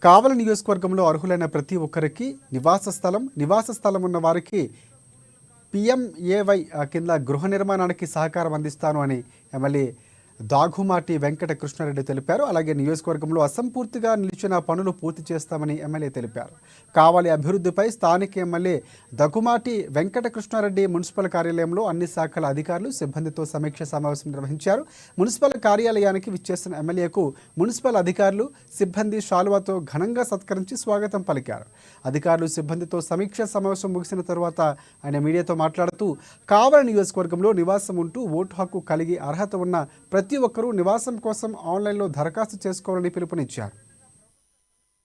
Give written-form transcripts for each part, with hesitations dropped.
కావలి నియోజకవర్గంలో అర్హులైన ప్రతి ఒక్కరికి నివాస స్థలం ఉన్న వారికి PMAY కింద గృహ నిర్మాణానికి సహకారం అందిస్తాను అని ఎమ్మెల్యే దాఘుమాటి వెంకట కృష్ణారెడ్డి తెలిపారు. అలాగే నియోజకవర్గంలో అసంపూర్తిగా నిలిచిన పనులు పూర్తి చేస్తామని ఎమ్మెల్యే తెలిపారు. కావలి అభివృద్ధిపై స్థానిక ఎమ్మెల్యే దగ్గుమాటి వెంకట కృష్ణారెడ్డి మున్సిపల్ కార్యాలయంలో అన్ని శాఖల అధికారులు సిబ్బందితో సమీక్ష సమావేశం నిర్వహించారు. మున్సిపల్ కార్యాలయానికి విచ్చేసిన ఎమ్మెల్యేకు మున్సిపల్ అధికారులు సిబ్బంది శాలువాతో ఘనంగా సత్కరించి స్వాగతం పలికారు. అధికారులు సిబ్బందితో సమీక్ష సమావేశం ముగిసిన తరువాత ఆయన మీడియాతో మాట్లాడుతూ కావలి నియోజకవర్గంలో నివాసం ఉంటూ ఓటు హక్కు కలిగి అర్హత ఉన్న ప్రతి ఒక్కరూ నివాసం కోసం ఆన్లైన్లో దరఖాస్తు చేసుకోవాలని పిలుపునిచ్చారు.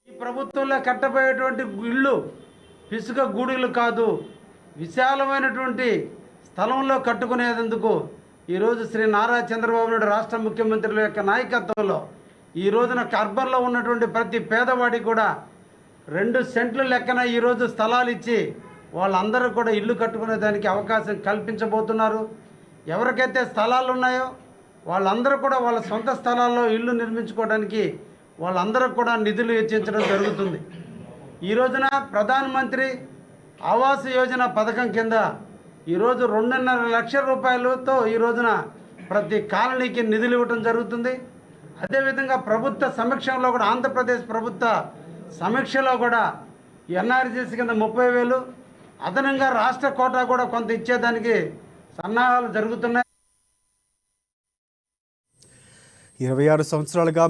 ఈ ప్రభుత్వంలో కట్టబోయేటువంటి ఇళ్ళు ఇసుక గూడులు కాదు, విశాలమైనటువంటి స్థలంలో కట్టుకునేందుకు ఈరోజు శ్రీ నారా చంద్రబాబు నాయుడు రాష్ట్ర ముఖ్యమంత్రుల యొక్క నాయకత్వంలో ఈ రోజున అర్బన్లో ఉన్నటువంటి ప్రతి పేదవాడికి కూడా 2 సెంట్లు లెక్కన ఈరోజు స్థలాలు ఇచ్చి వాళ్ళందరూ కూడా ఇల్లు కట్టుకునే దానికి అవకాశం కల్పించబోతున్నారు. ఎవరికైతే స్థలాలు ఉన్నాయో వాళ్ళందరూ కూడా వాళ్ళ సొంత స్థలాల్లో ఇల్లు నిర్మించుకోవడానికి వాళ్ళందరూ కూడా నిధులు వెచ్చించడం జరుగుతుంది. ఈ రోజున ప్రధానమంత్రి ఆవాస్ యోజన పథకం కింద ఈరోజు 2.5 లక్షల రూపాయలతో ఈ రోజున ప్రతి కాలనీకి నిధులు ఇవ్వడం జరుగుతుంది. అదేవిధంగా ప్రభుత్వ సమీక్షలో కూడా ఆంధ్రప్రదేశ్ ప్రభుత్వ సమీక్షలో కూడా NRCS కింద 30,000 అదనంగా రాష్ట్ర కోటా కూడా కొంత ఇచ్చేదానికి సన్నాహాలు జరుగుతున్నాయి. 26 సంవత్సరాలుగా